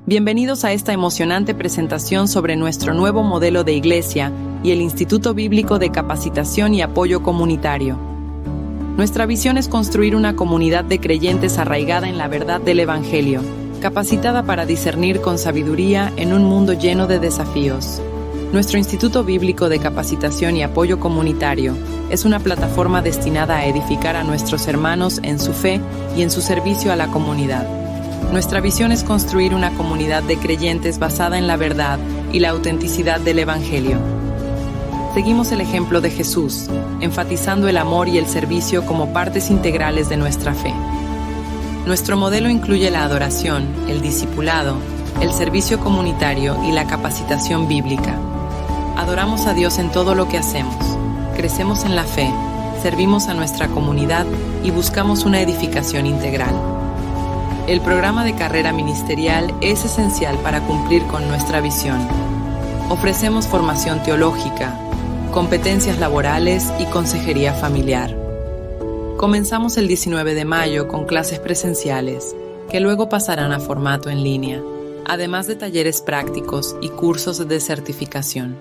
Bienvenidos a esta emocionante presentación sobre nuestro nuevo modelo de iglesia y el Instituto Bíblico de Capacitación y Apoyo Comunitario. Nuestra visión es construir una comunidad de creyentes arraigada en la verdad del Evangelio, capacitada para discernir con sabiduría en un mundo lleno de desafíos. Nuestro Instituto Bíblico de Capacitación y Apoyo Comunitario es una plataforma destinada a edificar a nuestros hermanos en su fe y en su servicio a la comunidad. Nuestra visión es construir una comunidad de creyentes basada en la verdad y la autenticidad del Evangelio. Seguimos el ejemplo de Jesús, enfatizando el amor y el servicio como partes integrales de nuestra fe. Nuestro modelo incluye la adoración, el discipulado, el servicio comunitario y la capacitación bíblica. Adoramos a Dios en todo lo que hacemos, crecemos en la fe, servimos a nuestra comunidad y buscamos una edificación integral. El programa de carrera ministerial es esencial para cumplir con nuestra visión. Ofrecemos formación teológica, competencias laborales y consejería familiar. Comenzamos el 19 de mayo con clases presenciales, que luego pasarán a formato en línea, además de talleres prácticos y cursos de certificación.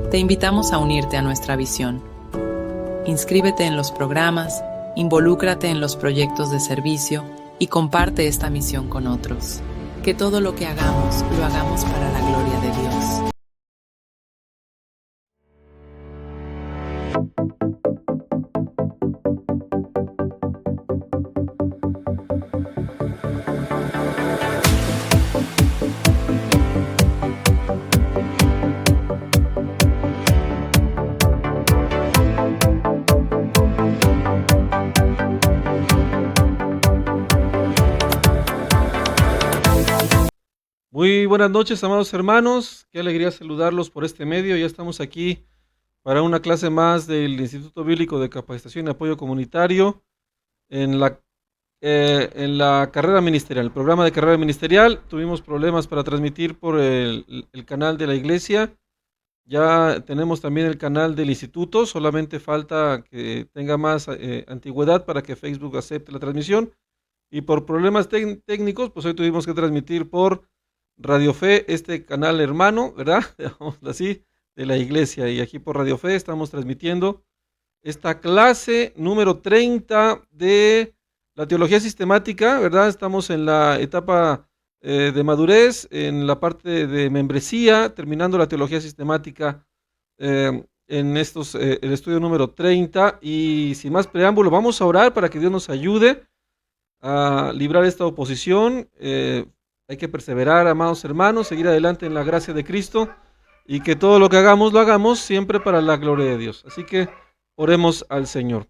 Te invitamos a unirte a nuestra visión. Inscríbete en los programas, involúcrate en los proyectos de servicio y comparte esta misión con otros. Que todo lo que hagamos, lo hagamos para la gloria de Dios. Muy buenas noches, amados hermanos. Qué alegría saludarlos por este medio. Ya estamos aquí para una clase más del Instituto Bíblico de Capacitación y Apoyo Comunitario en la carrera ministerial, el programa de carrera ministerial. Tuvimos problemas para transmitir por el canal de la iglesia. Ya tenemos también el canal del instituto. Solamente falta que tenga más antigüedad para que Facebook acepte la transmisión. Y por problemas técnicos, pues hoy tuvimos que transmitir por Radio Fe, este canal hermano, ¿verdad? Digámoslo así, de la iglesia. Y aquí por Radio Fe estamos transmitiendo esta clase número 30 de la teología sistemática, ¿verdad? Estamos en la etapa de madurez, en la parte de membresía, terminando la teología sistemática en el estudio número 30. Y sin más preámbulo, vamos a orar para que Dios nos ayude a librar esta oposición. Hay que perseverar, amados hermanos, seguir adelante en la gracia de Cristo y que todo lo que hagamos, lo hagamos siempre para la gloria de Dios. Así que oremos al Señor.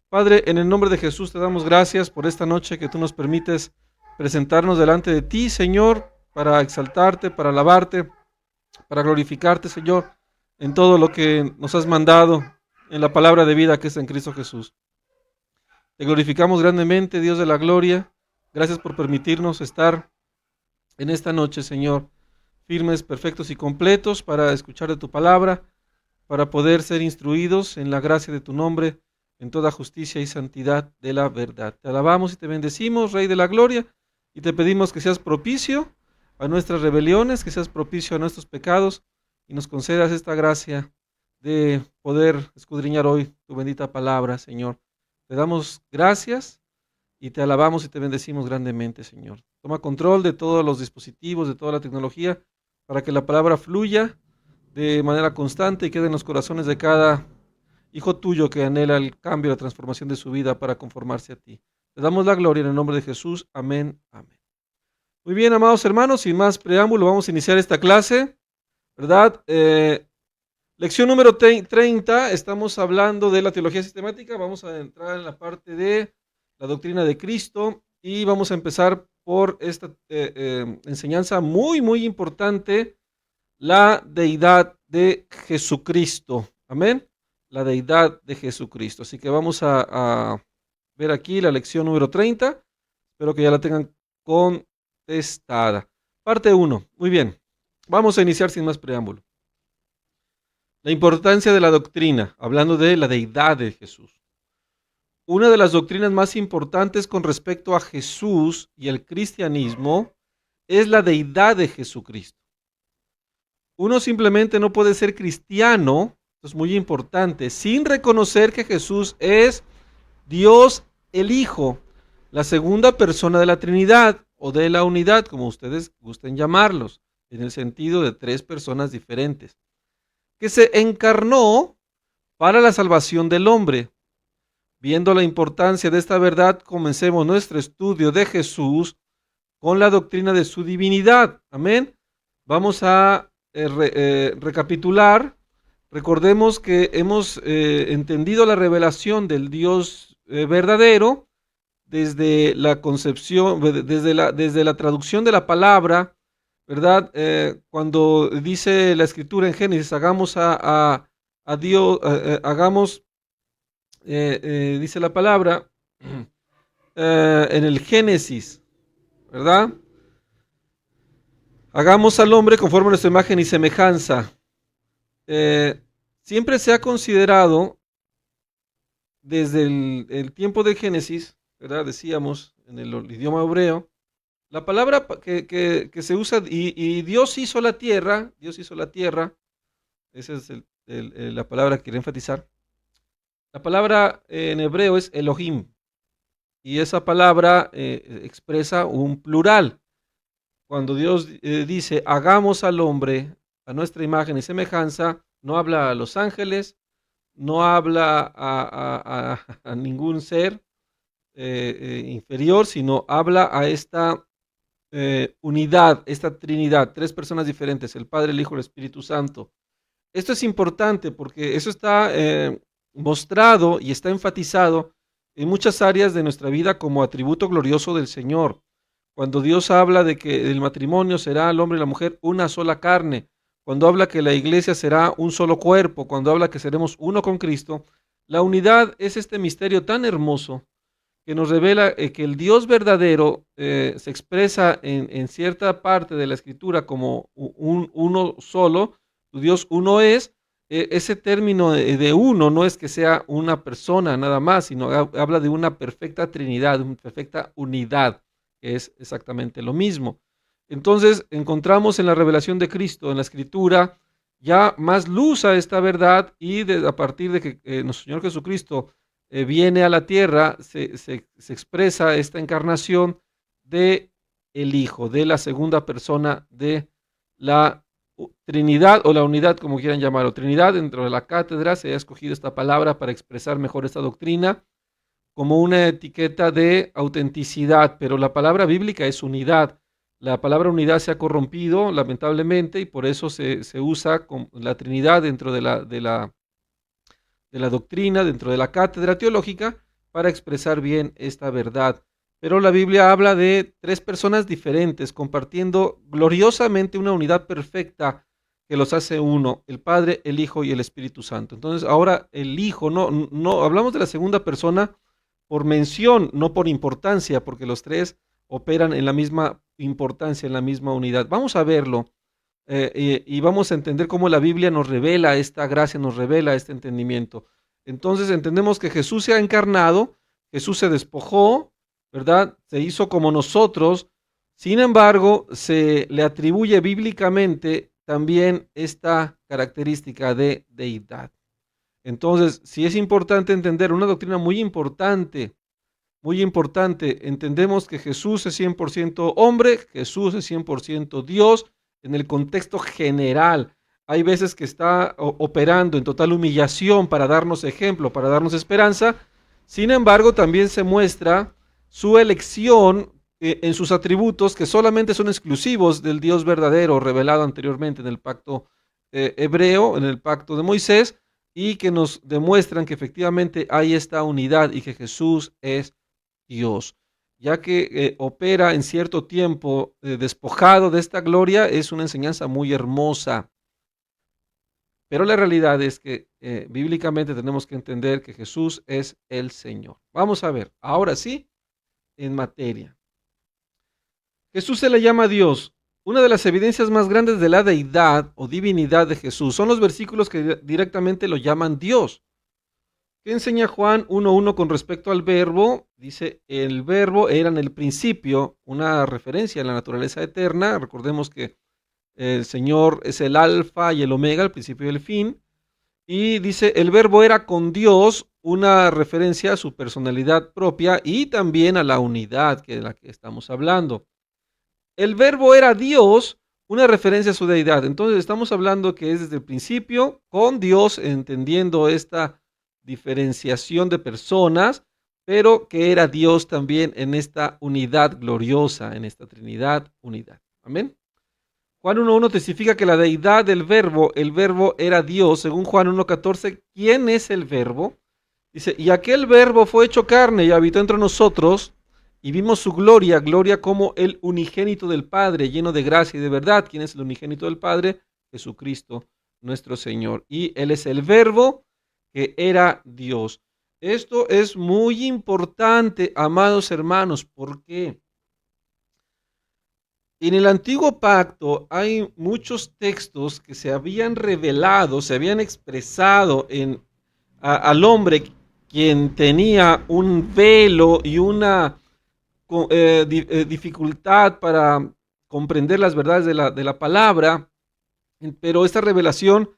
Padre, en el nombre de Jesús te damos gracias por esta noche que tú nos permites presentarnos delante de ti, Señor, para exaltarte, para alabarte, para glorificarte, Señor, en todo lo que nos has mandado en la palabra de vida que es en Cristo Jesús. Te glorificamos grandemente, Dios de la gloria. Gracias por permitirnos estar en esta noche, Señor, firmes, perfectos y completos para escuchar de tu palabra, para poder ser instruidos en la gracia de tu nombre, en toda justicia y santidad de la verdad. Te alabamos y te bendecimos, Rey de la gloria, y te pedimos que seas propicio a nuestras rebeliones, que seas propicio a nuestros pecados, y nos concedas esta gracia de poder escudriñar hoy tu bendita palabra, Señor. Te damos gracias y te alabamos y te bendecimos grandemente, Señor. Toma control de todos los dispositivos, de toda la tecnología, para que la palabra fluya de manera constante y quede en los corazones de cada hijo tuyo que anhela el cambio, la transformación de su vida para conformarse a ti. Te damos la gloria en el nombre de Jesús. Amén. Amén. Muy bien, amados hermanos, sin más preámbulo, vamos a iniciar esta clase, ¿verdad? Lección número 30, estamos hablando de la teología sistemática. Vamos a entrar en la parte de la doctrina de Cristo y vamos a empezar por esta enseñanza muy, muy importante, la deidad de Jesucristo. Amén. La deidad de Jesucristo. Así que vamos a ver aquí la lección número 30. Espero que ya la tengan contestada. Parte 1. Muy bien. Vamos a iniciar sin más preámbulo. La importancia de la doctrina, hablando de la deidad de Jesús. Una de las doctrinas más importantes con respecto a Jesús y el cristianismo es la deidad de Jesucristo. Uno simplemente no puede ser cristiano, esto es muy importante, sin reconocer que Jesús es Dios el Hijo, la segunda persona de la Trinidad o de la unidad, como ustedes gusten llamarlos, en el sentido de tres personas diferentes, que se encarnó para la salvación del hombre. Viendo la importancia de esta verdad, comencemos nuestro estudio de Jesús con la doctrina de su divinidad. Amén. Vamos a recapitular. Recordemos que hemos entendido la revelación del Dios verdadero desde la concepción, desde la traducción de la palabra, ¿verdad? Cuando dice la Escritura en Génesis, hagamos a Dios, dice la palabra en el Génesis, ¿verdad? Hagamos al hombre conforme a nuestra imagen y semejanza. Siempre se ha considerado desde el tiempo del Génesis, ¿verdad? Decíamos en el idioma hebreo, la palabra que se usa, y Dios hizo la tierra, esa es la palabra que quiero enfatizar. La palabra en hebreo es Elohim, y esa palabra expresa un plural. Cuando Dios dice, hagamos al hombre a nuestra imagen y semejanza, no habla a los ángeles, no habla a ningún ser inferior, sino habla a esta unidad, esta Trinidad, tres personas diferentes, el Padre, el Hijo y el Espíritu Santo. Esto es importante porque eso está mostrado y está enfatizado en muchas áreas de nuestra vida como atributo glorioso del Señor. Cuando Dios habla de que el matrimonio será el hombre y la mujer una sola carne, cuando habla que la iglesia será un solo cuerpo, cuando habla que seremos uno con Cristo, la unidad es este misterio tan hermoso que nos revela que el Dios verdadero se expresa en cierta parte de la Escritura como uno solo. Tu Dios uno es. Ese término de uno no es que sea una persona nada más, sino habla de una perfecta Trinidad, una perfecta unidad, que es exactamente lo mismo. Entonces encontramos en la revelación de Cristo, en la Escritura, ya más luz a esta verdad, y a partir de que nuestro Señor Jesucristo viene a la tierra, se expresa esta encarnación de el Hijo, de la segunda persona de la Trinidad, o la unidad, como quieran llamarlo. Trinidad, dentro de la cátedra se ha escogido esta palabra para expresar mejor esta doctrina como una etiqueta de autenticidad, pero la palabra bíblica es unidad. La palabra unidad se ha corrompido, lamentablemente, y por eso se usa con la Trinidad dentro de la doctrina, dentro de la cátedra teológica, para expresar bien esta verdad. Pero la Biblia habla de tres personas diferentes, compartiendo gloriosamente una unidad perfecta que los hace uno, el Padre, el Hijo y el Espíritu Santo. Entonces ahora el Hijo, no hablamos de la segunda persona por mención, no por importancia, porque los tres operan en la misma importancia, en la misma unidad. Vamos a verlo y vamos a entender cómo la Biblia nos revela esta gracia, nos revela este entendimiento. Entonces entendemos que Jesús se ha encarnado, Jesús se despojó, ¿verdad? Se hizo como nosotros. Sin embargo, se le atribuye bíblicamente también esta característica de deidad. Entonces, sí es importante entender una doctrina muy importante, entendemos que Jesús es 100% hombre, Jesús es 100% Dios en el contexto general. Hay veces que está operando en total humillación para darnos ejemplo, para darnos esperanza. Sin embargo, también se muestra su elección en sus atributos, que solamente son exclusivos del Dios verdadero, revelado anteriormente en el pacto hebreo, en el pacto de Moisés, y que nos demuestran que efectivamente hay esta unidad y que Jesús es Dios. Ya que opera en cierto tiempo despojado de esta gloria, es una enseñanza muy hermosa. Pero la realidad es que bíblicamente tenemos que entender que Jesús es el Señor. Vamos a ver, ahora sí, en materia. Jesús se le llama Dios. Una de las evidencias más grandes de la deidad o divinidad de Jesús son los versículos que directamente lo llaman Dios. ¿Qué enseña Juan 1:1 con respecto al verbo? Dice, el verbo era en el principio, una referencia a la naturaleza eterna. Recordemos que el Señor es el alfa y el omega, el principio y el fin. Y dice, el verbo era con Dios, una referencia a su personalidad propia y también a la unidad de la que estamos hablando. El verbo era Dios, una referencia a su deidad. Entonces estamos hablando que es desde el principio con Dios, entendiendo esta diferenciación de personas, pero que era Dios también en esta unidad gloriosa, en esta Trinidad, unidad. Amén. Juan 1:1 testifica que la deidad del verbo, el verbo era Dios. Según Juan 1:14, ¿quién es el verbo? Dice, y aquel verbo fue hecho carne y habitó entre nosotros, y vimos su gloria, gloria como el unigénito del Padre, lleno de gracia y de verdad. ¿Quién es el unigénito del Padre? Jesucristo, nuestro Señor. Y Él es el verbo que era Dios. Esto es muy importante, amados hermanos. ¿Por qué? En el antiguo pacto hay muchos textos que se habían revelado, se habían expresado al hombre quien tenía un velo y una dificultad para comprender las verdades de la palabra, pero esta revelación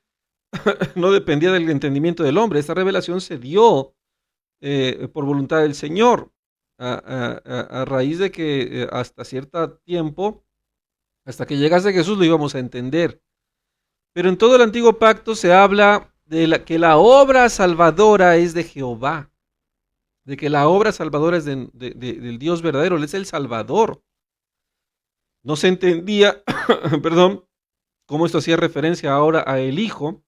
no dependía del entendimiento del hombre. Esta revelación se dio por voluntad del Señor a raíz de que hasta cierto tiempo, hasta que llegase Jesús, lo íbamos a entender. Pero en todo el antiguo pacto se habla de que la obra salvadora es de Jehová, de que la obra salvadora es del Dios verdadero. Él es el Salvador. No se entendía, perdón, cómo esto hacía referencia ahora a el Hijo,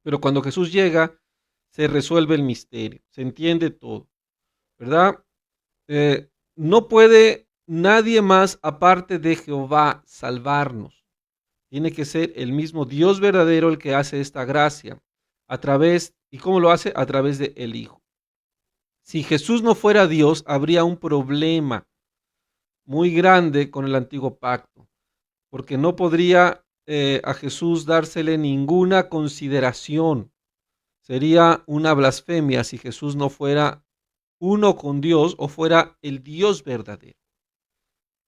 pero cuando Jesús llega, se resuelve el misterio, se entiende todo, ¿verdad? No puede nadie más aparte de Jehová salvarnos. Tiene que ser el mismo Dios verdadero el que hace esta gracia. ¿Y cómo lo hace? A través de el Hijo. Si Jesús no fuera Dios, habría un problema muy grande con el antiguo pacto, porque no podría a Jesús dársele ninguna consideración. Sería una blasfemia si Jesús no fuera uno con Dios o fuera el Dios verdadero.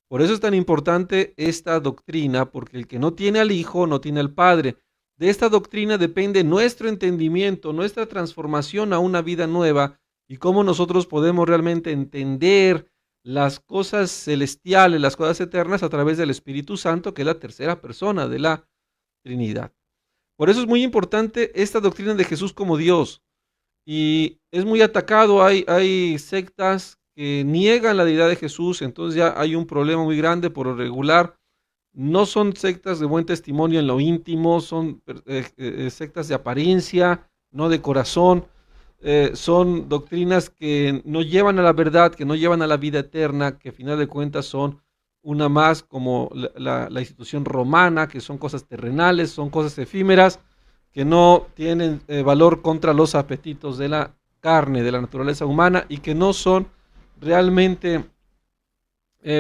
Por eso es tan importante esta doctrina, porque el que no tiene al Hijo no tiene al Padre. De esta doctrina depende nuestro entendimiento, nuestra transformación a una vida nueva y cómo nosotros podemos realmente entender las cosas celestiales, las cosas eternas a través del Espíritu Santo, que es la tercera persona de la Trinidad. Por eso es muy importante esta doctrina de Jesús como Dios. Y es muy atacado, hay sectas que niegan la deidad de Jesús, entonces ya hay un problema muy grande por lo regular. No son sectas de buen testimonio en lo íntimo, son sectas de apariencia, no de corazón. Son doctrinas que no llevan a la verdad, que no llevan a la vida eterna, que a final de cuentas son una más como la institución romana, que son cosas terrenales, son cosas efímeras, que no tienen valor contra los apetitos de la carne, de la naturaleza humana, y que no son realmente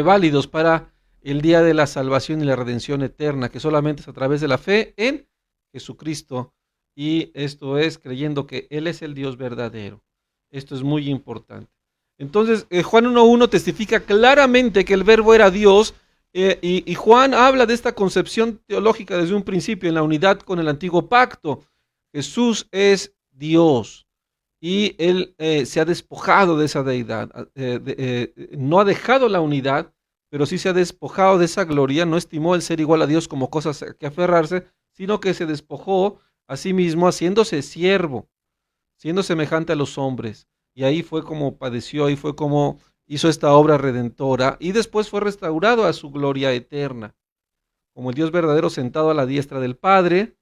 válidos para el día de la salvación y la redención eterna, que solamente es a través de la fe en Jesucristo, y esto es creyendo que Él es el Dios verdadero. Esto es muy importante. Entonces, Juan 1:1 testifica claramente que el verbo era Dios, y Juan habla de esta concepción teológica desde un principio en la unidad con el antiguo pacto. Jesús es Dios y Él se ha despojado de esa deidad. No ha dejado la unidad, pero sí se ha despojado de esa gloria. No estimó el ser igual a Dios como cosas a que aferrarse, sino que se despojó a sí mismo haciéndose siervo, siendo semejante a los hombres. Y ahí fue como padeció, ahí fue como hizo esta obra redentora, y después fue restaurado a su gloria eterna, como el Dios verdadero sentado a la diestra del Padre,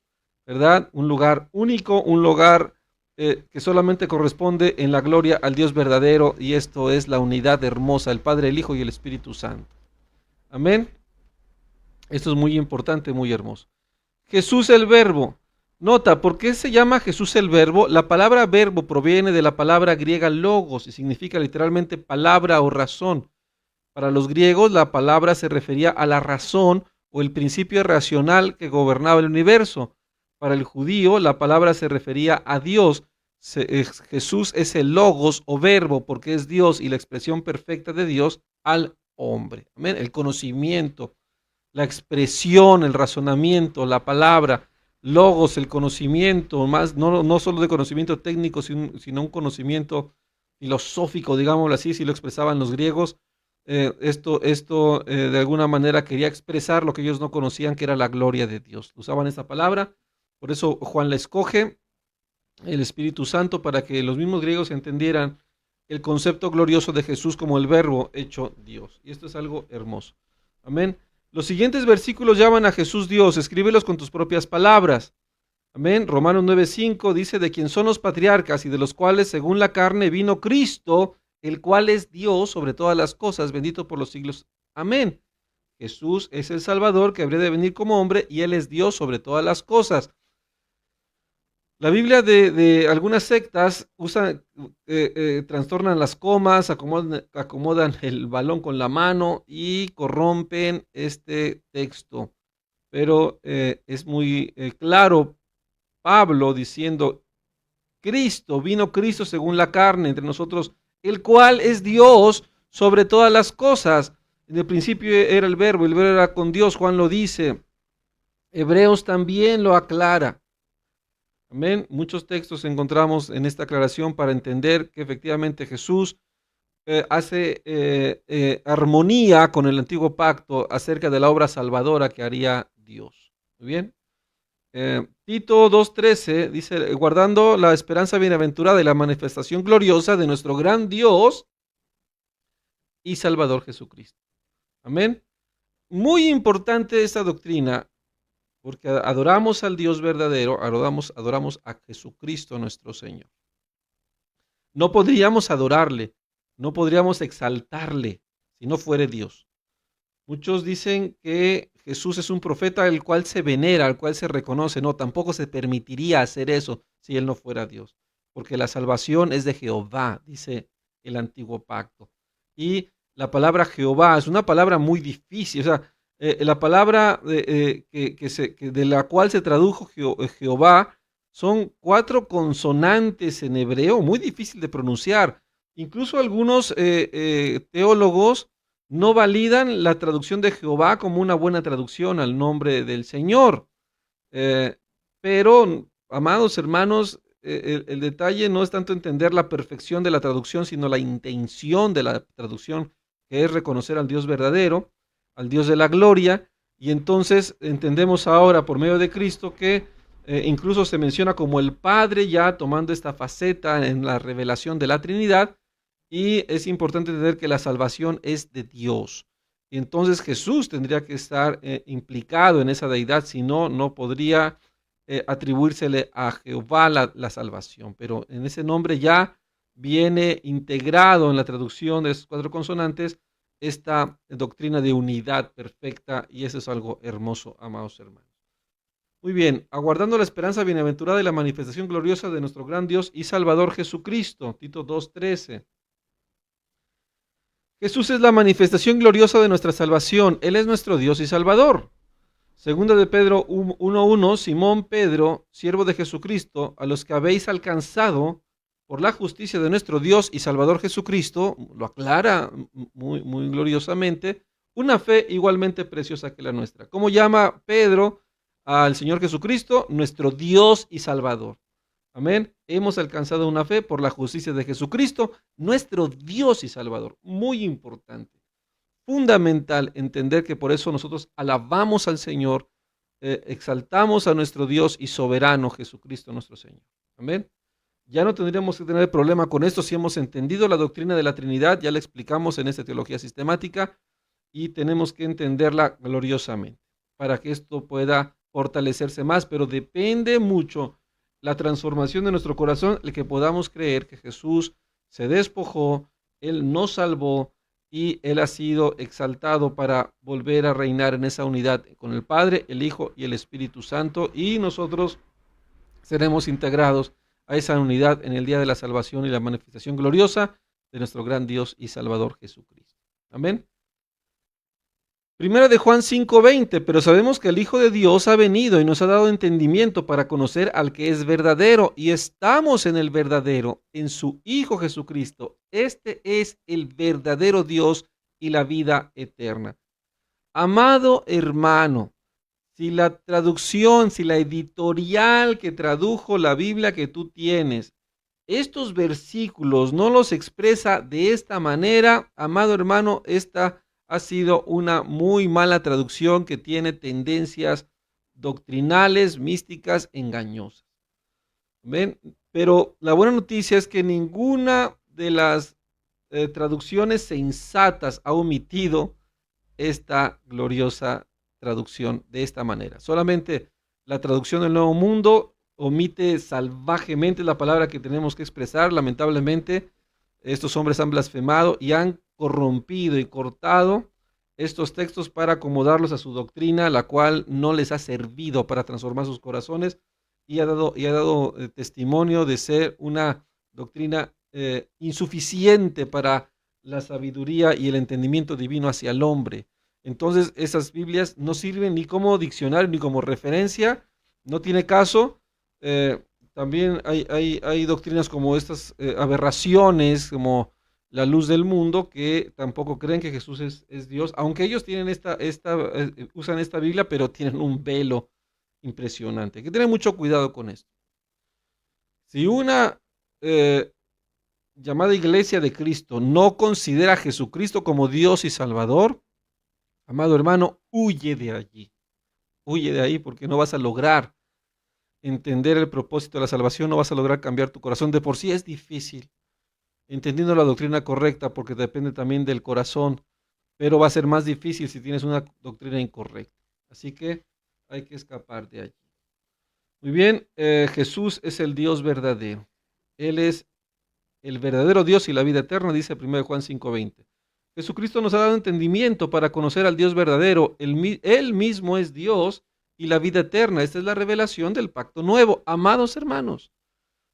¿verdad? Un lugar único, un lugar que solamente corresponde en la gloria al Dios verdadero, y esto es la unidad hermosa, el Padre, el Hijo y el Espíritu Santo. Amén. Esto es muy importante, muy hermoso. Jesús el Verbo. Nota, ¿por qué se llama Jesús el Verbo? La palabra verbo proviene de la palabra griega logos y significa literalmente palabra o razón. Para los griegos la palabra se refería a la razón o el principio racional que gobernaba el universo. Para el judío la palabra se refería a Dios, Jesús es el logos o verbo porque es Dios y la expresión perfecta de Dios al hombre. Amén. El conocimiento, la expresión, el razonamiento, la palabra, logos, el conocimiento, más no solo de conocimiento técnico, sino un conocimiento filosófico, digámoslo así, si lo expresaban los griegos. Esto de alguna manera quería expresar lo que ellos no conocían, que era la gloria de Dios. Usaban esta palabra, por eso Juan la escoge, el Espíritu Santo, para que los mismos griegos entendieran el concepto glorioso de Jesús como el verbo hecho Dios. Y esto es algo hermoso. Amén. Los siguientes versículos llaman a Jesús Dios. Escríbelos con tus propias palabras. Amén. Romanos 9:5 dice: de quien son los patriarcas y de los cuales según la carne vino Cristo, el cual es Dios sobre todas las cosas, bendito por los siglos. Amén. Jesús es el Salvador que habría de venir como hombre y Él es Dios sobre todas las cosas. La Biblia de algunas sectas trastornan las comas, acomodan el balón con la mano y corrompen este texto. Pero es muy claro Pablo diciendo: vino Cristo según la carne entre nosotros, el cual es Dios sobre todas las cosas. En el principio era el verbo era con Dios, Juan lo dice. Hebreos también lo aclara. Amén. Muchos textos encontramos en esta aclaración para entender que efectivamente Jesús hace armonía con el antiguo pacto acerca de la obra salvadora que haría Dios. Muy bien. Tito 2:13 dice: guardando la esperanza bienaventurada y la manifestación gloriosa de nuestro gran Dios y Salvador Jesucristo. Amén. Muy importante esta doctrina, porque adoramos al Dios verdadero, adoramos a Jesucristo nuestro Señor. No podríamos adorarle, no podríamos exaltarle si no fuere Dios. Muchos dicen que Jesús es un profeta al cual se venera, al cual se reconoce. No, tampoco se permitiría hacer eso si Él no fuera Dios, porque la salvación es de Jehová, dice el antiguo pacto. Y la palabra Jehová es una palabra muy difícil, o sea, la palabra de la cual se tradujo Jehová son 4 consonantes en hebreo, muy difícil de pronunciar. Incluso algunos teólogos no validan la traducción de Jehová como una buena traducción al nombre del Señor. Pero, amados hermanos, el detalle no es tanto entender la perfección de la traducción, sino la intención de la traducción, que es reconocer al Dios verdadero, al Dios de la gloria, y entonces entendemos ahora por medio de Cristo que incluso se menciona como el Padre, ya tomando esta faceta en la revelación de la Trinidad, y es importante entender que la salvación es de Dios. Y entonces Jesús tendría que estar implicado en esa deidad, si no, no podría atribuírsele a Jehová la salvación. Pero en ese nombre ya viene integrado en la traducción de esos 4 consonantes esta doctrina de unidad perfecta, y eso es algo hermoso, amados hermanos. Muy bien, aguardando la esperanza bienaventurada y la manifestación gloriosa de nuestro gran Dios y Salvador Jesucristo, Tito 2:13. Jesús es la manifestación gloriosa de nuestra salvación. Él es nuestro Dios y Salvador. Segunda de Pedro 1:1, Simón Pedro, siervo de Jesucristo, a los que habéis alcanzado por la justicia de nuestro Dios y Salvador Jesucristo, lo aclara muy, muy gloriosamente, una fe igualmente preciosa que la nuestra. ¿Cómo llama Pedro al Señor Jesucristo? Nuestro Dios y Salvador. Amén. Hemos alcanzado una fe por la justicia de Jesucristo, nuestro Dios y Salvador. Muy importante, fundamental entender que por eso nosotros alabamos al Señor, exaltamos a nuestro Dios y soberano Jesucristo nuestro Señor. Amén. Ya no tendríamos que tener problema con esto si hemos entendido la doctrina de la Trinidad, ya la explicamos en esta teología sistemática, y tenemos que entenderla gloriosamente para que esto pueda fortalecerse más, pero depende mucho la transformación de nuestro corazón, el que podamos creer que Jesús se despojó, Él nos salvó y Él ha sido exaltado para volver a reinar en esa unidad con el Padre, el Hijo y el Espíritu Santo, y nosotros seremos integrados a esa unidad en el día de la salvación y la manifestación gloriosa de nuestro gran Dios y Salvador Jesucristo. Amén. Primera de Juan 5:20, pero sabemos que el Hijo de Dios ha venido y nos ha dado entendimiento para conocer al que es verdadero, y estamos en el verdadero, en su Hijo Jesucristo. Este es el verdadero Dios y la vida eterna. Amado hermano, si la traducción, si la editorial que tradujo la Biblia que tú tienes, estos versículos no los expresa de esta manera, amado hermano, esta ha sido una muy mala traducción que tiene tendencias doctrinales, místicas, engañosas. ¿Ven? Pero la buena noticia es que ninguna de las traducciones sensatas ha omitido esta gloriosa traducción de esta manera. Solamente la traducción del Nuevo Mundo omite salvajemente la palabra que tenemos que expresar. Lamentablemente, estos hombres han blasfemado y han corrompido y cortado estos textos para acomodarlos a su doctrina, la cual no les ha servido para transformar sus corazones y ha dado testimonio de ser una doctrina insuficiente para la sabiduría y el entendimiento divino hacia el hombre. Entonces esas Biblias no sirven ni como diccionario ni como referencia, no tiene caso. También hay doctrinas como estas aberraciones, como la luz del mundo, que tampoco creen que Jesús es Dios, aunque ellos tienen usan esta Biblia, pero tienen un velo impresionante. Hay que tener mucho cuidado con esto. Si una llamada Iglesia de Cristo no considera a Jesucristo como Dios y Salvador, amado hermano, huye de allí. Huye de ahí, porque no vas a lograr entender el propósito de la salvación, no vas a lograr cambiar tu corazón. De por sí es difícil, entendiendo la doctrina correcta, porque depende también del corazón, pero va a ser más difícil si tienes una doctrina incorrecta. Así que hay que escapar de allí. Muy bien, Jesús es el Dios verdadero. Él es el verdadero Dios y la vida eterna, dice 1 Juan 5:20. Jesucristo nos ha dado entendimiento para conocer al Dios verdadero. Él mismo es Dios y la vida eterna. Esta es la revelación del pacto nuevo. Amados hermanos,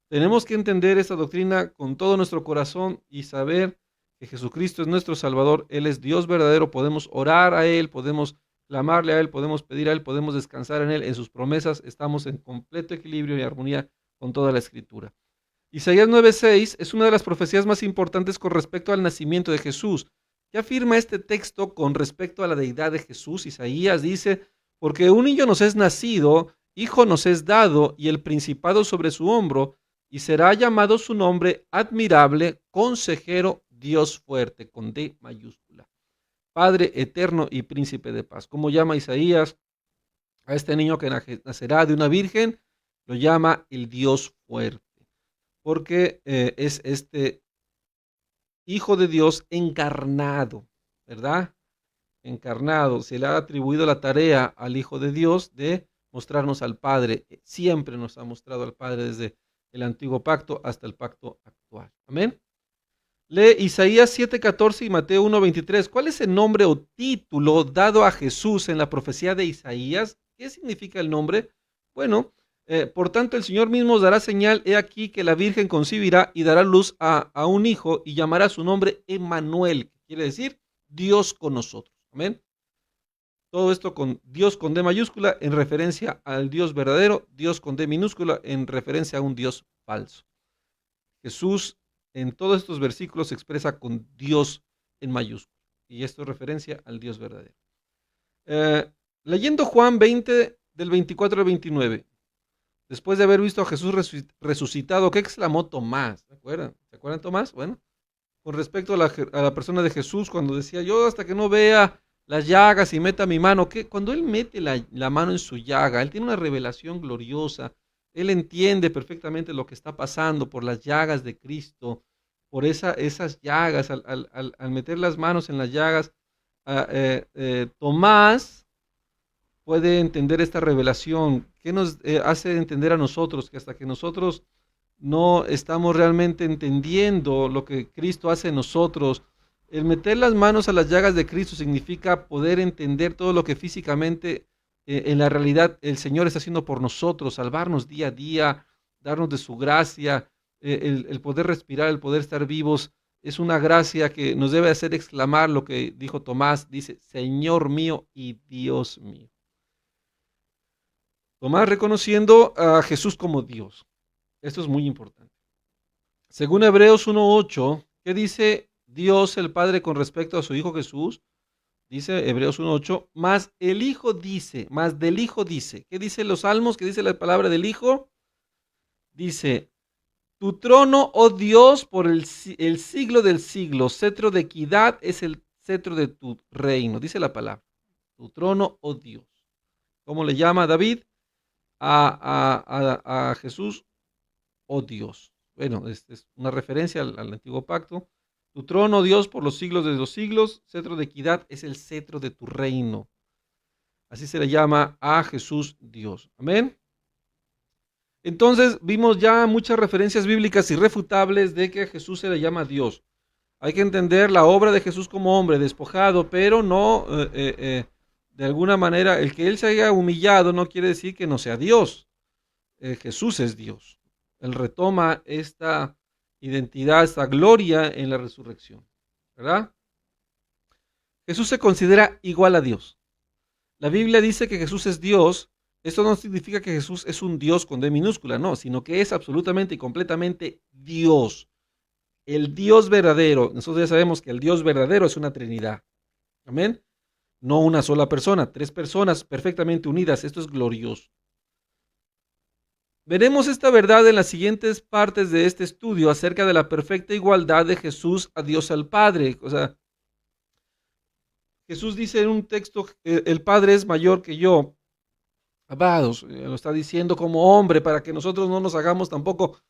tenemos que entender esta doctrina con todo nuestro corazón y saber que Jesucristo es nuestro Salvador. Él es Dios verdadero. Podemos orar a Él, podemos clamarle a Él, podemos pedir a Él, podemos descansar en Él, en sus promesas. Estamos en completo equilibrio y armonía con toda la Escritura. Isaías 9:6 es una de las profecías más importantes con respecto al nacimiento de Jesús. ¿Qué afirma este texto con respecto a la deidad de Jesús? Isaías dice: porque un niño nos es nacido, hijo nos es dado, y el principado sobre su hombro, y será llamado su nombre admirable, consejero, Dios fuerte, con D mayúscula, Padre eterno y príncipe de paz. ¿Cómo llama Isaías a este niño que nacerá de una virgen? Lo llama el Dios fuerte, porque es este Hijo de Dios encarnado, ¿verdad? Encarnado. Se le ha atribuido la tarea al Hijo de Dios de mostrarnos al Padre. Siempre nos ha mostrado al Padre desde el antiguo pacto hasta el pacto actual. Amén. Lee Isaías 7:14 y Mateo 1:23. ¿Cuál es el nombre o título dado a Jesús en la profecía de Isaías? ¿Qué significa el nombre? Bueno, por tanto el Señor mismo os dará señal. He aquí que la Virgen concebirá y dará luz a un hijo y llamará su nombre Emmanuel, que quiere decir Dios con nosotros. Amén. Todo esto con Dios con D mayúscula en referencia al Dios verdadero, Dios con D minúscula en referencia a un Dios falso. Jesús en todos estos versículos se expresa con Dios en mayúscula, y esto es referencia al Dios verdadero. Leyendo Juan 20 del 24 al 29, después de haber visto a Jesús resucitado, ¿qué exclamó Tomás? ¿Se acuerdan? ¿Se acuerdan, Tomás? Bueno, con respecto a la persona de Jesús, cuando decía: yo hasta que no vea las llagas y meta mi mano, que cuando él mete la mano en su llaga, él tiene una revelación gloriosa. Él entiende perfectamente lo que está pasando por las llagas de Cristo, por esas llagas. Al meter las manos en las llagas, Tomás puede entender esta revelación. ¿Qué nos hace entender a nosotros? Que hasta que nosotros no estamos realmente entendiendo lo que Cristo hace en nosotros, el meter las manos a las llagas de Cristo significa poder entender todo lo que físicamente en la realidad el Señor está haciendo por nosotros, salvarnos día a día, darnos de su gracia, el poder respirar, el poder estar vivos, es una gracia que nos debe hacer exclamar lo que dijo Tomás, dice, Señor mío y Dios mío. Tomás reconociendo a Jesús como Dios. Esto es muy importante. Según Hebreos 1:8, ¿qué dice Dios el Padre con respecto a su Hijo Jesús? Dice Hebreos 1:8, más del Hijo dice, ¿qué dice los Salmos? ¿Qué dice la palabra del Hijo? Dice, tu trono, oh Dios, por el siglo del siglo, cetro de equidad es el cetro de tu reino, dice la palabra. Tu trono, oh Dios. ¿Cómo le llama David a Jesús? Oh Dios. Bueno, es una referencia al antiguo pacto. Tu trono, Dios, por los siglos de los siglos, cetro de equidad es el cetro de tu reino. Así se le llama a Jesús Dios. Amén. Entonces vimos ya muchas referencias bíblicas irrefutables de que a Jesús se le llama Dios. Hay que entender la obra de Jesús como hombre despojado, pero no, de alguna manera, el que él se haya humillado no quiere decir que no sea Dios. Jesús es Dios. Él retoma esta identidad, esta gloria en la resurrección, ¿verdad? Jesús se considera igual a Dios. La Biblia dice que Jesús es Dios. Esto no significa que Jesús es un Dios con D minúscula, no, sino que es absolutamente y completamente Dios. El Dios verdadero. Nosotros ya sabemos que el Dios verdadero es una Trinidad. Amén. No una sola persona, 3 personas perfectamente unidas. Esto es glorioso. Veremos esta verdad en las siguientes partes de este estudio acerca de la perfecta igualdad de Jesús a Dios al Padre. O sea, Jesús dice en un texto, el Padre es mayor que yo. Amados, lo está diciendo como hombre para que nosotros no nos hagamos tampoco,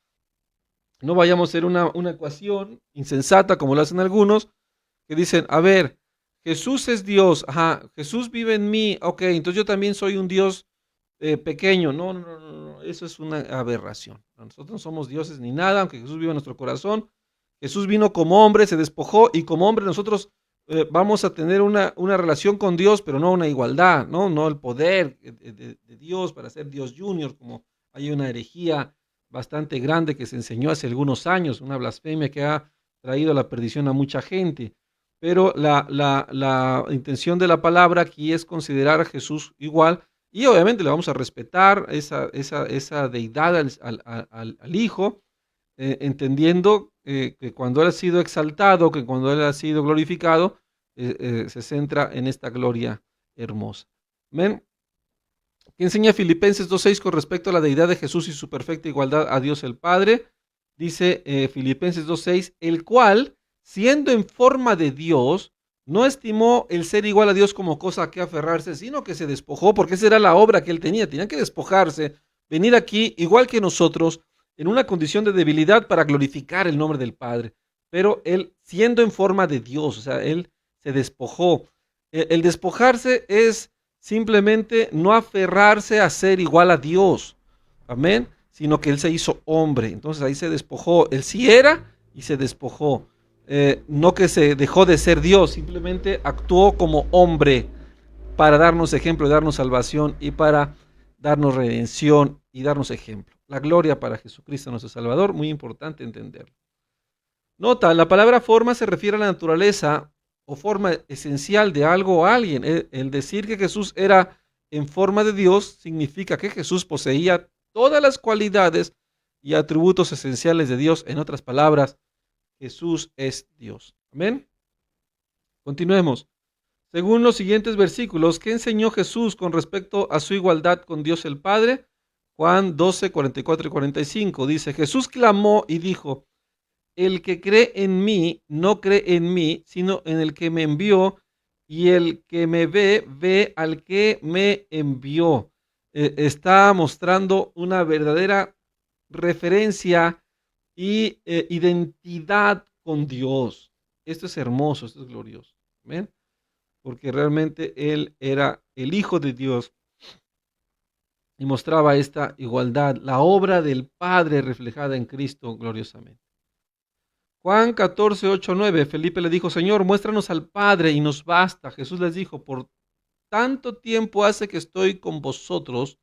no vayamos a hacer una ecuación insensata como lo hacen algunos, que dicen, a ver, Jesús es Dios, ajá, Jesús vive en mí, ok, entonces yo también soy un Dios pequeño. No, eso es una aberración. Nosotros no somos dioses ni nada, aunque Jesús vive en nuestro corazón. Jesús vino como hombre, se despojó y como hombre nosotros vamos a tener una relación con Dios, pero no una igualdad, no el poder de Dios para ser Dios Junior, como hay una herejía bastante grande que se enseñó hace algunos años, una blasfemia que ha traído a la perdición a mucha gente. Pero la intención de la palabra aquí es considerar a Jesús igual, y obviamente le vamos a respetar esa deidad al Hijo, entendiendo que cuando Él ha sido exaltado, que cuando Él ha sido glorificado, se centra en esta gloria hermosa. Amén. ¿Qué enseña Filipenses 2:6 con respecto a la deidad de Jesús y su perfecta igualdad a Dios el Padre? Dice Filipenses 2:6, el cual, siendo en forma de Dios, no estimó el ser igual a Dios como cosa a que aferrarse, sino que se despojó, porque esa era la obra que Él tenía. Tenía que despojarse, venir aquí, igual que nosotros, en una condición de debilidad para glorificar el nombre del Padre. Pero Él, siendo en forma de Dios, o sea, Él se despojó. El despojarse es simplemente no aferrarse a ser igual a Dios. Amén. Sino que Él se hizo hombre. Entonces ahí se despojó. Él sí era y se despojó. No que se dejó de ser Dios, simplemente actuó como hombre para darnos ejemplo, darnos salvación y para darnos redención y darnos ejemplo. La gloria para Jesucristo nuestro Salvador, muy importante entenderlo. Nota, la palabra forma se refiere a la naturaleza o forma esencial de algo o alguien. El decir que Jesús era en forma de Dios significa que Jesús poseía todas las cualidades y atributos esenciales de Dios. En otras palabras, Jesús es Dios. Amén. Continuemos. Según los siguientes versículos, ¿qué enseñó Jesús con respecto a su igualdad con Dios el Padre? Juan 12, 44 y 45 dice, Jesús clamó y dijo, el que cree en mí, no cree en mí, sino en el que me envió, y el que me ve, ve al que me envió. Está mostrando una verdadera referencia y identidad con Dios. Esto es hermoso, esto es glorioso. ¿Ven? Porque realmente Él era el Hijo de Dios y mostraba esta igualdad, la obra del Padre reflejada en Cristo gloriosamente. Juan 14, 8, 9, Felipe le dijo, Señor, muéstranos al Padre y nos basta. Jesús les dijo, por tanto tiempo hace que estoy con vosotros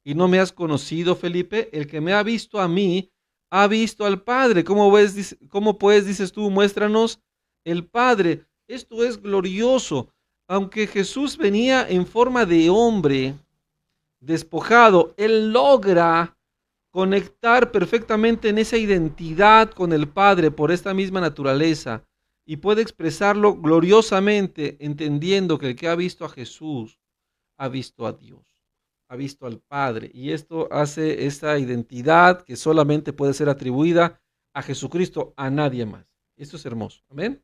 y no me has conocido, Felipe. El que me ha visto a mí, ha visto al Padre. ¿Cómo pues, dices tú, muéstranos el Padre? Esto es glorioso. Aunque Jesús venía en forma de hombre, despojado, Él logra conectar perfectamente en esa identidad con el Padre por esta misma naturaleza y puede expresarlo gloriosamente, entendiendo que el que ha visto a Jesús ha visto a Dios, ha visto al Padre, y esto hace esta identidad que solamente puede ser atribuida a Jesucristo, a nadie más. Esto es hermoso. Amén.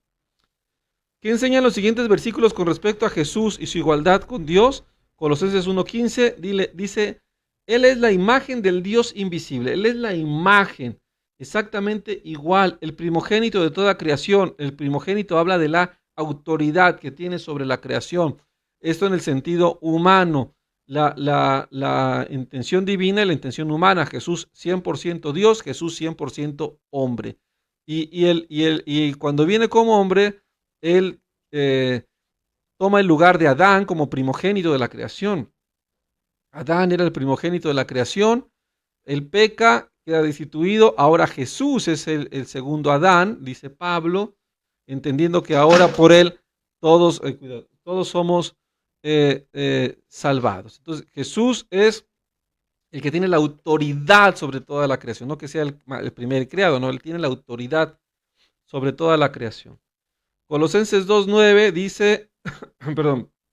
¿Qué enseñan los siguientes versículos con respecto a Jesús y su igualdad con Dios? Colosenses 1:15 dice: Él es la imagen del Dios invisible. Él es la imagen, exactamente igual, el primogénito de toda creación. El primogénito habla de la autoridad que tiene sobre la creación. Esto en el sentido humano. La intención divina y la intención humana. Jesús 100% Dios, Jesús 100% hombre. Y cuando viene como hombre, Él toma el lugar de Adán como primogénito de la creación. Adán era el primogénito de la creación, él peca, queda destituido, ahora Jesús es el segundo Adán, dice Pablo, entendiendo que ahora por él todos somos salvados. Entonces Jesús es el que tiene la autoridad sobre toda la creación, no que sea el primer creado, no, él tiene la autoridad sobre toda la creación. Colosenses 2:9 dice,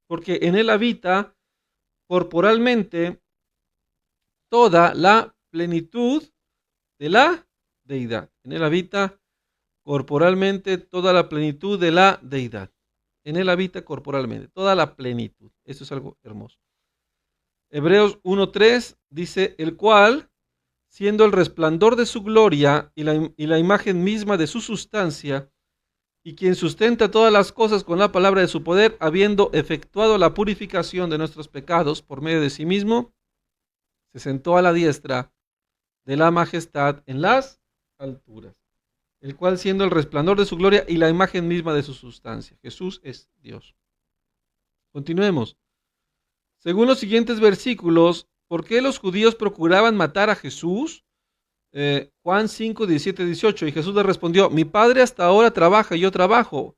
porque en él habita corporalmente toda la plenitud de la deidad. En él habita corporalmente toda la plenitud de la deidad. En él habita corporalmente toda la plenitud. Eso es algo hermoso. Hebreos 1:3 dice, el cual, siendo el resplandor de su gloria y la imagen misma de su sustancia, y quien sustenta todas las cosas con la palabra de su poder, habiendo efectuado la purificación de nuestros pecados por medio de sí mismo, se sentó a la diestra de la majestad en las alturas, el cual siendo el resplandor de su gloria y la imagen misma de su sustancia. Jesús es Dios. Continuemos. Según los siguientes versículos, ¿por qué los judíos procuraban matar a Jesús? Juan 5, 17, 18, y Jesús le respondió, mi Padre hasta ahora trabaja y yo trabajo.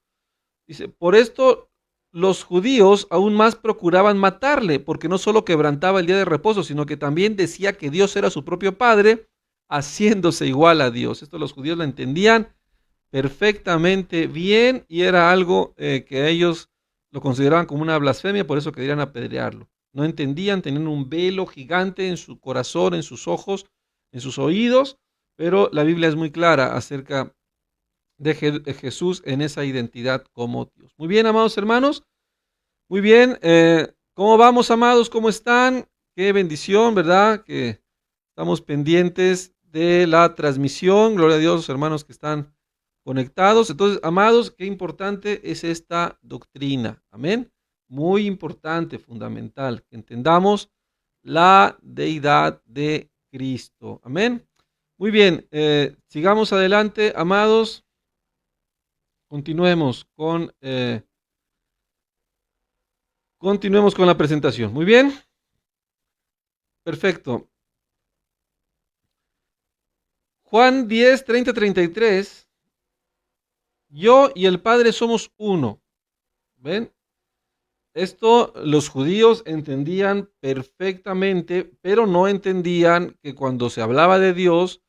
Dice, por esto los judíos aún más procuraban matarle, porque no solo quebrantaba el día de reposo, sino que también decía que Dios era su propio Padre, haciéndose igual a Dios. Esto los judíos lo entendían perfectamente bien y era algo que ellos lo consideraban como una blasfemia, por eso querían apedrearlo. No entendían, tenían un velo gigante en su corazón, en sus ojos, en sus oídos, pero la Biblia es muy clara acerca de Jesús en esa identidad como Dios. Muy bien, amados hermanos, muy bien. ¿Cómo vamos, amados? ¿Cómo están? Qué bendición, ¿verdad? Que estamos pendientes de la transmisión. Gloria a Dios, los hermanos que están conectados. Entonces, amados, qué importante es esta doctrina. Amén. Muy importante, fundamental, que entendamos la deidad de Cristo. Amén. Muy bien, sigamos adelante, amados. Continuemos con la presentación. Muy bien. Perfecto. Juan 10, 30, 33. Yo y el Padre somos uno. ¿Ven? Esto los judíos entendían perfectamente, pero no entendían que cuando se hablaba de Dios,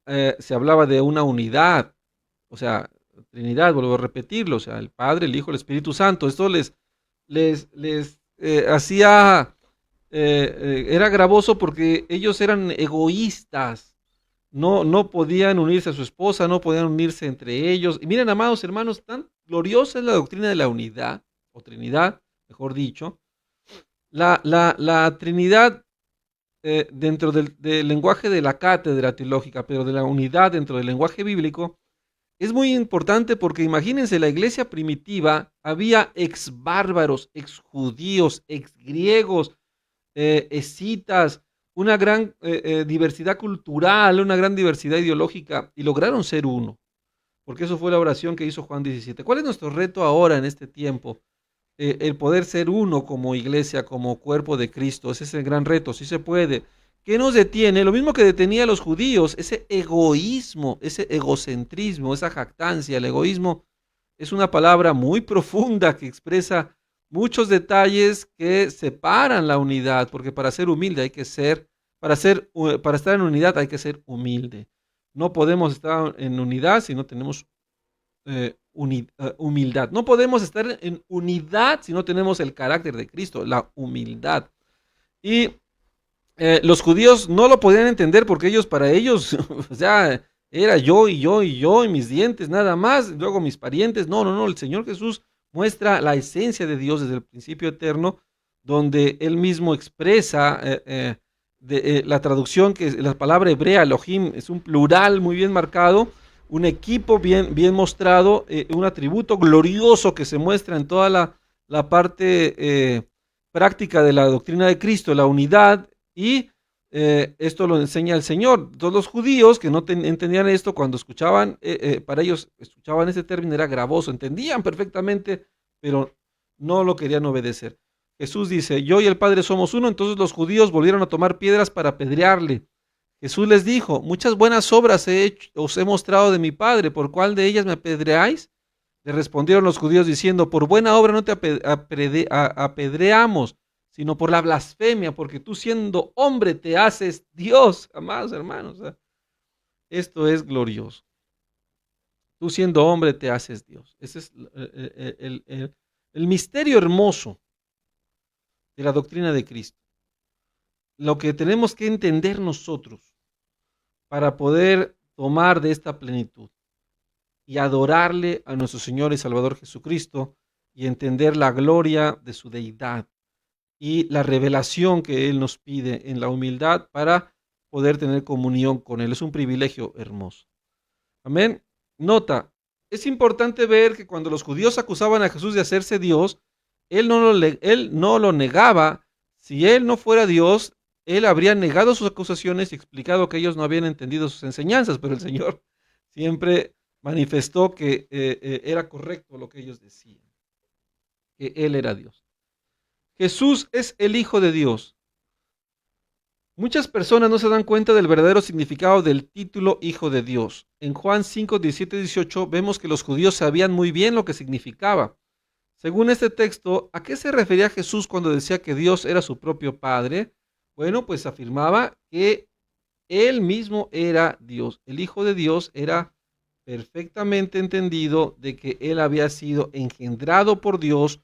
se hablaba de una unidad, o sea, Trinidad, vuelvo a repetirlo, o sea, el Padre, el Hijo, el Espíritu Santo. Esto les hacía, era gravoso porque ellos eran egoístas, no podían unirse a su esposa, no podían unirse entre ellos. Y miren, amados hermanos, tan gloriosa es la doctrina de la unidad, o Trinidad, mejor dicho. La Trinidad dentro del lenguaje de la cátedra teológica, pero de la unidad dentro del lenguaje bíblico, es muy importante porque imagínense, la iglesia primitiva había ex bárbaros, ex judíos, ex griegos, escitas, una gran diversidad cultural, una gran diversidad ideológica, y lograron ser uno, porque eso fue la oración que hizo Juan 17. ¿Cuál es nuestro reto ahora en este tiempo? El poder ser uno como iglesia, como cuerpo de Cristo. Ese es el gran reto. Sí se puede. ¿Qué nos detiene? Lo mismo que detenía a los judíos, ese egoísmo, ese egocentrismo, esa jactancia. El egoísmo es una palabra muy profunda que expresa muchos detalles que separan la unidad, porque para ser humilde hay que ser, para estar en unidad hay que ser humilde. No podemos estar en unidad si no tenemos humildad. No podemos estar en unidad si no tenemos el carácter de Cristo, la humildad. Y los judíos no lo podían entender porque para ellos, o sea, era yo y yo y yo y mis dientes nada más, luego mis parientes. No, no, no, el Señor Jesús muestra la esencia de Dios desde el principio eterno, donde Él mismo expresa la traducción, que la palabra hebrea, Elohim, es un plural muy bien marcado, un equipo bien mostrado, un atributo glorioso que se muestra en toda la parte práctica de la doctrina de Cristo, la unidad. Y esto lo enseña el Señor. Todos los judíos que no entendían esto, cuando escuchaban, para ellos escuchaban ese término, era gravoso, entendían perfectamente, pero no lo querían obedecer. Jesús dice, yo y el Padre somos uno. Entonces los judíos volvieron a tomar piedras para apedrearle. Jesús les dijo, muchas buenas obras os he mostrado de mi Padre, ¿por cuál de ellas me apedreáis? Le respondieron los judíos diciendo, por buena obra no te apedreamos, sino por la blasfemia, porque tú siendo hombre te haces Dios. Amados hermanos, esto es glorioso. Tú siendo hombre te haces Dios. Ese es el misterio hermoso de la doctrina de Cristo. Lo que tenemos que entender nosotros para poder tomar de esta plenitud y adorarle a nuestro Señor y Salvador Jesucristo y entender la gloria de su deidad y la revelación que Él nos pide en la humildad para poder tener comunión con Él. Es un privilegio hermoso. Amén. Nota, es importante ver que cuando los judíos acusaban a Jesús de hacerse Dios, Él no lo negaba. Si Él no fuera Dios, Él habría negado sus acusaciones y explicado que ellos no habían entendido sus enseñanzas, pero el Señor siempre manifestó que era correcto lo que ellos decían, que Él era Dios. Jesús es el Hijo de Dios. Muchas personas no se dan cuenta del verdadero significado del título Hijo de Dios. En Juan 5, 17 y 18 vemos que los judíos sabían muy bien lo que significaba. Según este texto, ¿a qué se refería Jesús cuando decía que Dios era su propio Padre? Bueno, pues afirmaba que Él mismo era Dios. El Hijo de Dios era perfectamente entendido de que Él había sido engendrado por Dios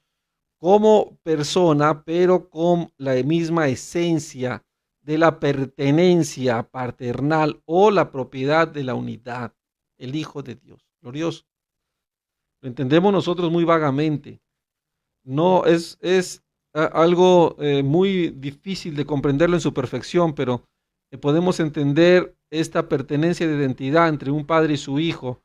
como persona, pero con la misma esencia de la pertenencia paternal o la propiedad de la unidad, el Hijo de Dios. Glorioso. Lo entendemos nosotros muy vagamente. No es algo muy difícil de comprenderlo en su perfección, pero podemos entender esta pertenencia de identidad entre un padre y su hijo.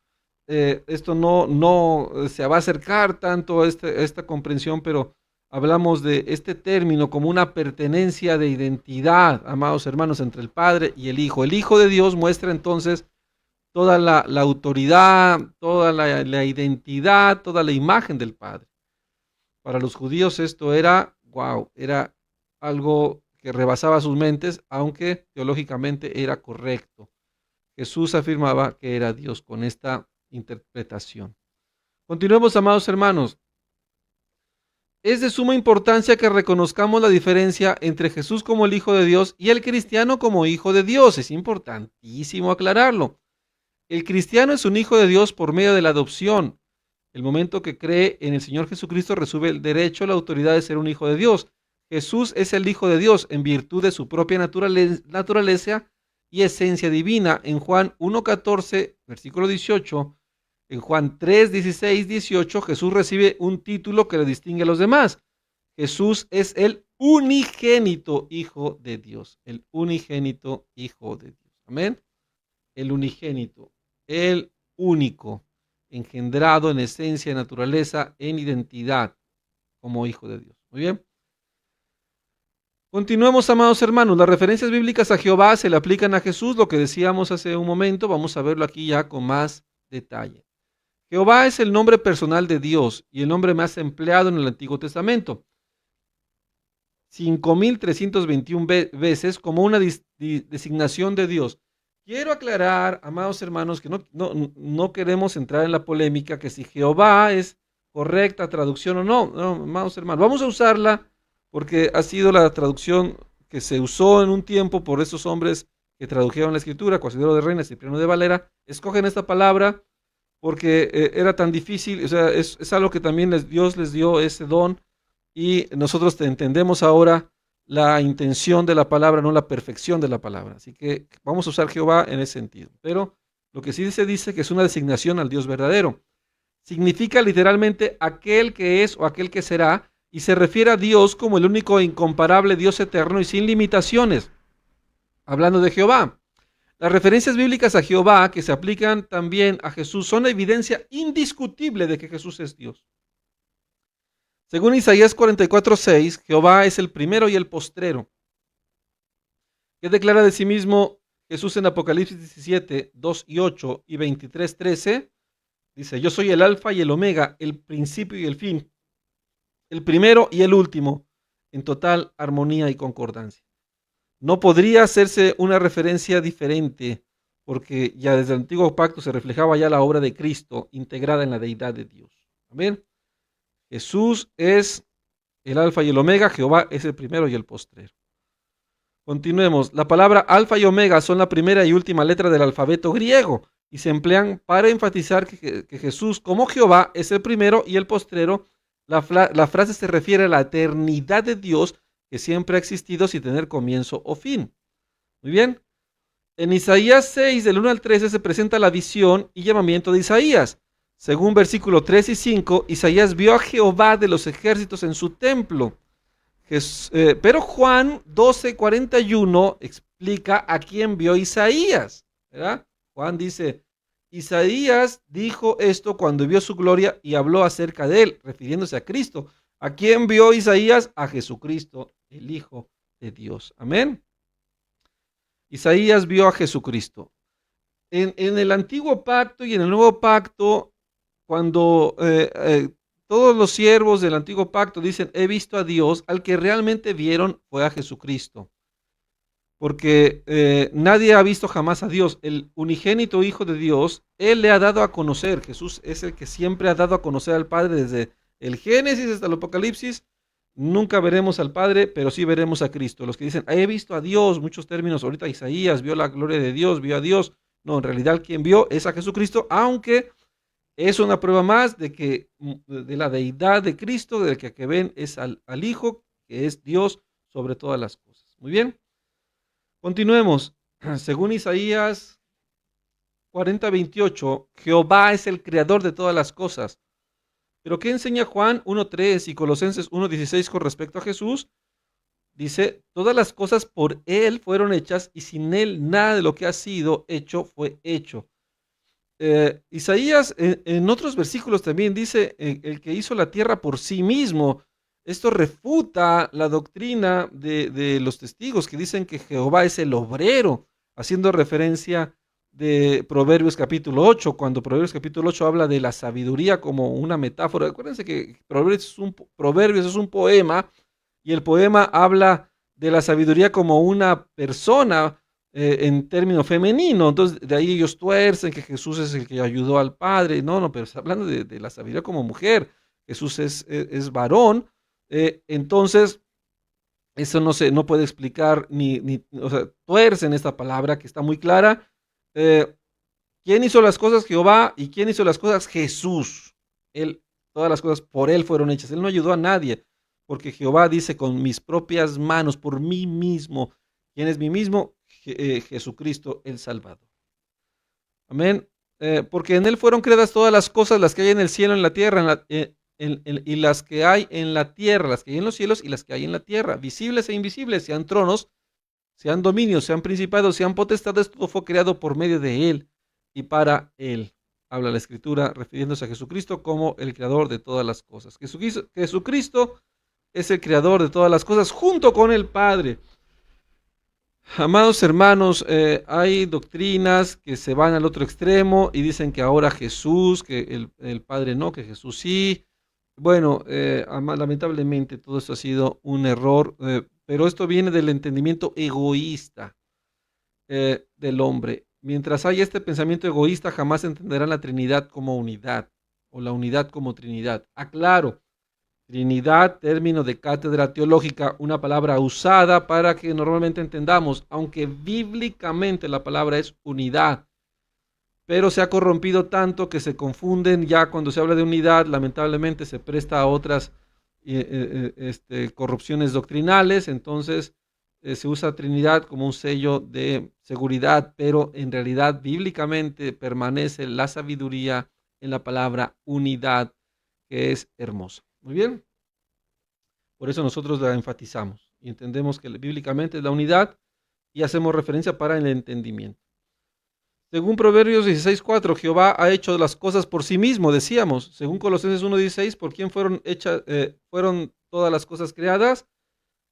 Esto no se va a acercar tanto a esta comprensión, pero hablamos de este término como una pertenencia de identidad, amados hermanos, entre el Padre y el Hijo. El Hijo de Dios muestra entonces toda la autoridad, toda la identidad, toda la imagen del Padre. Para los judíos esto era algo que rebasaba sus mentes, aunque teológicamente era correcto. Jesús afirmaba que era Dios con esta interpretación. Continuemos, amados hermanos. Es de suma importancia que reconozcamos la diferencia entre Jesús como el Hijo de Dios y el cristiano como hijo de Dios. Es importantísimo aclararlo. El cristiano es un hijo de Dios por medio de la adopción. El momento que cree en el Señor Jesucristo recibe el derecho, la autoridad de ser un hijo de Dios. Jesús es el Hijo de Dios en virtud de su propia naturaleza y esencia divina. En Juan 1:14, versículo 18, en Juan 3, 16, 18, Jesús recibe un título que le distingue a los demás. Jesús es el unigénito Hijo de Dios. El unigénito Hijo de Dios. Amén. El unigénito, el único, engendrado en esencia, en naturaleza, en identidad, como Hijo de Dios. Muy bien. Continuemos, amados hermanos. Las referencias bíblicas a Jehová se le aplican a Jesús, lo que decíamos hace un momento. Vamos a verlo aquí ya con más detalle. Jehová es el nombre personal de Dios y el nombre más empleado en el Antiguo Testamento. 5.321 veces como una designación de Dios. Quiero aclarar, amados hermanos, que no queremos entrar en la polémica que si Jehová es correcta traducción o no. No, amados hermanos, vamos a usarla porque ha sido la traducción que se usó en un tiempo por esos hombres que tradujeron la escritura, Considero de Reina, Cipriano de Valera. Escogen esta palabra porque era tan difícil, o sea, es algo que también Dios les dio ese don y nosotros entendemos ahora la intención de la palabra, no la perfección de la palabra. Así que vamos a usar Jehová en ese sentido. Pero lo que sí se dice que es una designación al Dios verdadero. Significa literalmente aquel que es o aquel que será, y se refiere a Dios como el único e incomparable Dios eterno y sin limitaciones. Hablando de Jehová. Las referencias bíblicas a Jehová que se aplican también a Jesús son evidencia indiscutible de que Jesús es Dios. Según Isaías 44:6, Jehová es el primero y el postrero. ¿Qué declara de sí mismo Jesús en Apocalipsis 17, 2 y 8 y 23, 13? Dice, yo soy el alfa y el omega, el principio y el fin, el primero y el último, en total armonía y concordancia. No podría hacerse una referencia diferente, porque ya desde el antiguo pacto se reflejaba ya la obra de Cristo integrada en la deidad de Dios. Amén. Jesús es el alfa y el omega, Jehová es el primero y el postrero. Continuemos. La palabra alfa y omega son la primera y última letra del alfabeto griego y se emplean para enfatizar que Jesús como Jehová es el primero y el postrero. La frase se refiere a la eternidad de Dios que siempre ha existido sin tener comienzo o fin. Muy bien. En Isaías 6, del 1 al 13, se presenta la visión y llamamiento de Isaías. Según versículo 3 y 5, Isaías vio a Jehová de los ejércitos en su templo. Pero Juan 12:41 explica a quién vio Isaías, ¿verdad? Juan dice, Isaías dijo esto cuando vio su gloria y habló acerca de él, refiriéndose a Cristo. ¿A quién vio Isaías? A Jesucristo, el Hijo de Dios. Amén. Isaías vio a Jesucristo. En el antiguo pacto y en el nuevo pacto, cuando todos los siervos del antiguo pacto dicen, he visto a Dios, al que realmente vieron fue a Jesucristo. Porque nadie ha visto jamás a Dios. El unigénito Hijo de Dios, Él le ha dado a conocer. Jesús es el que siempre ha dado a conocer al Padre desde el Génesis hasta el Apocalipsis. Nunca veremos al Padre, pero sí veremos a Cristo. Los que dicen, he visto a Dios, muchos términos, ahorita Isaías vio la gloria de Dios, vio a Dios. No, en realidad quien vio es a Jesucristo, aunque es una prueba más de la deidad de Cristo, del que ven es al Hijo, que es Dios sobre todas las cosas. Muy bien. Continuemos. Según Isaías 40:28, Jehová es el creador de todas las cosas. ¿Pero qué enseña Juan 1:3 y Colosenses 1:16 con respecto a Jesús? Dice, todas las cosas por Él fueron hechas y sin Él nada de lo que ha sido hecho fue hecho. Isaías en otros versículos también dice, el que hizo la tierra por sí mismo. Esto refuta la doctrina de los testigos que dicen que Jehová es el obrero, haciendo referencia de Proverbios capítulo 8, cuando Proverbios capítulo 8 habla de la sabiduría como una metáfora. Acuérdense que Proverbios es un poema, y el poema habla de la sabiduría como una persona en término femenino. Entonces de ahí ellos tuercen que Jesús es el que ayudó al Padre. No, pero está hablando de la sabiduría como mujer. Jesús es varón. Entonces eso no puede explicar o sea, tuercen esta palabra que está muy clara. ¿Quién hizo las cosas? Jehová. ¿Y quién hizo las cosas? Jesús. Todas las cosas por Él fueron hechas. Él no ayudó a nadie, porque Jehová dice, con mis propias manos, por mí mismo. ¿Quién es mí mismo? Jesucristo el Salvador. Amén. Porque en Él fueron creadas todas las cosas, las que hay en el cielo, en la tierra, y las que hay en la tierra, las que hay en los cielos y las que hay en la tierra, visibles e invisibles, sean tronos, sean dominios, sean principados, sean potestades, todo fue creado por medio de Él y para Él. Habla la Escritura refiriéndose a Jesucristo como el creador de todas las cosas. Jesucristo es el creador de todas las cosas junto con el Padre. Amados hermanos, hay doctrinas que se van al otro extremo y dicen que ahora Jesús, que el Padre no, que Jesús sí. Bueno, lamentablemente todo eso ha sido un error, pero esto viene del entendimiento egoísta del hombre. Mientras haya este pensamiento egoísta, jamás entenderán la Trinidad como unidad o la unidad como Trinidad. Aclaro, Trinidad, término de cátedra teológica, una palabra usada para que normalmente entendamos, aunque bíblicamente la palabra es unidad, pero se ha corrompido tanto que se confunden ya cuando se habla de unidad, lamentablemente se presta a otras corrupciones doctrinales, entonces se usa Trinidad como un sello de seguridad, pero en realidad bíblicamente permanece la sabiduría en la palabra unidad, que es hermosa. Muy bien, por eso nosotros la enfatizamos y entendemos que bíblicamente es la unidad y hacemos referencia para el entendimiento. Según Proverbios 16:4, Jehová ha hecho las cosas por sí mismo, decíamos. Según Colosenses 1:16, ¿por quién fueron todas las cosas creadas?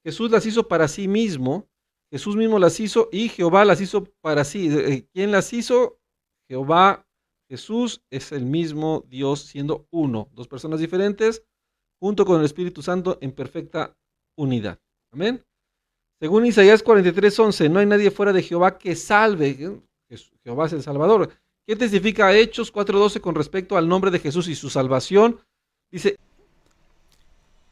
Jesús las hizo para sí mismo, Jesús mismo las hizo y Jehová las hizo para sí. ¿Quién las hizo? Jehová. Jesús es el mismo Dios siendo uno, dos personas diferentes, junto con el Espíritu Santo en perfecta unidad. Amén. Según Isaías 43:11, no hay nadie fuera de Jehová que salve. Jehová es el Salvador. ¿Qué testifica Hechos 4:12 con respecto al nombre de Jesús y su salvación? Dice,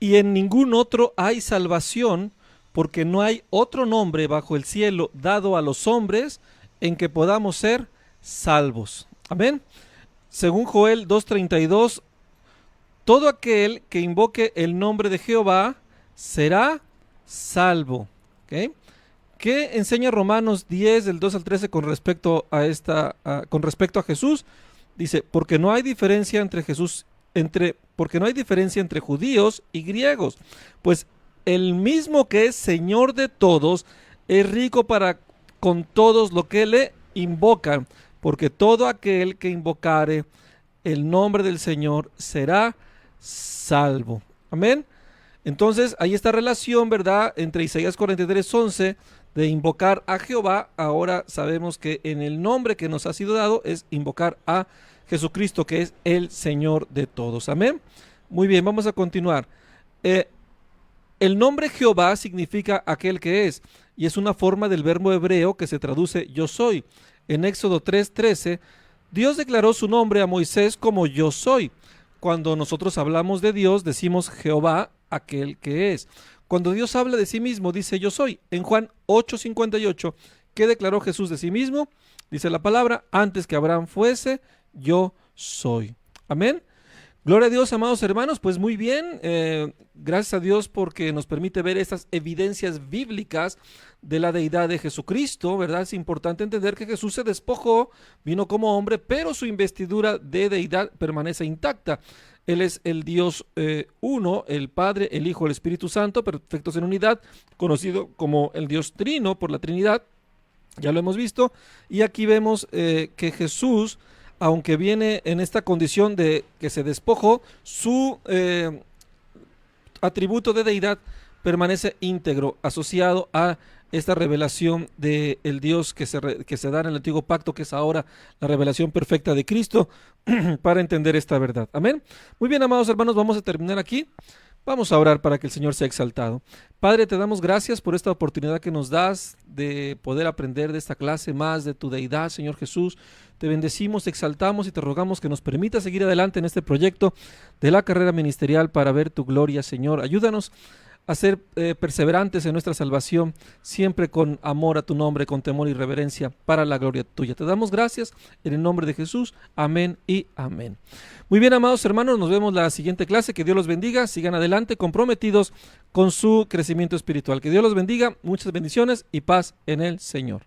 y en ningún otro hay salvación, porque no hay otro nombre bajo el cielo dado a los hombres en que podamos ser salvos. Amén. Según Joel 2:32, todo aquel que invoque el nombre de Jehová será salvo. ¿Okay? ¿Qué enseña Romanos 10, del 2 al 13 con respecto a Jesús? Dice, porque no hay diferencia entre judíos y griegos, pues el mismo que es Señor de todos es rico para con todos los que le invocan, porque todo aquel que invocare el nombre del Señor será salvo. Amén. Entonces, hay esta relación, ¿verdad?, entre Isaías 43:11 de invocar a Jehová. Ahora sabemos que en el nombre que nos ha sido dado es invocar a Jesucristo, que es el Señor de todos. Amén. Muy bien, vamos a continuar. El nombre Jehová significa aquel que es, y es una forma del verbo hebreo que se traduce yo soy. En Éxodo 3:13, Dios declaró su nombre a Moisés como yo soy. Cuando nosotros hablamos de Dios, decimos Jehová, aquel que es. Cuando Dios habla de sí mismo, dice yo soy. En Juan 8:58, ¿qué declaró Jesús de sí mismo? Dice la palabra, antes que Abraham fuese, yo soy. Amén. Gloria a Dios, amados hermanos. Pues muy bien, gracias a Dios porque nos permite ver estas evidencias bíblicas de la deidad de Jesucristo, ¿verdad? Es importante entender que Jesús se despojó, vino como hombre, pero su investidura de deidad permanece intacta. Él es el Dios uno, el Padre, el Hijo, el Espíritu Santo, perfectos en unidad, conocido como el Dios Trino por la Trinidad. Ya lo hemos visto. Y aquí vemos que Jesús, aunque viene en esta condición de que se despojó, su atributo de deidad permanece íntegro, asociado a esta revelación del Dios que se da en el antiguo pacto, que es ahora la revelación perfecta de Cristo, para entender esta verdad. Amén. Muy bien, amados hermanos, vamos a terminar aquí. Vamos a orar para que el Señor sea exaltado. Padre, te damos gracias por esta oportunidad que nos das de poder aprender de esta clase más de tu deidad, Señor Jesús. Te bendecimos, te exaltamos y te rogamos que nos permita seguir adelante en este proyecto de la carrera ministerial para ver tu gloria, Señor. Ayúdanos a ser perseverantes en nuestra salvación, siempre con amor a tu nombre, con temor y reverencia para la gloria tuya. Te damos gracias en el nombre de Jesús. Amén y amén. Muy bien, amados hermanos, nos vemos la siguiente clase. Que Dios los bendiga, sigan adelante comprometidos con su crecimiento espiritual. Que Dios los bendiga, muchas bendiciones y paz en el Señor.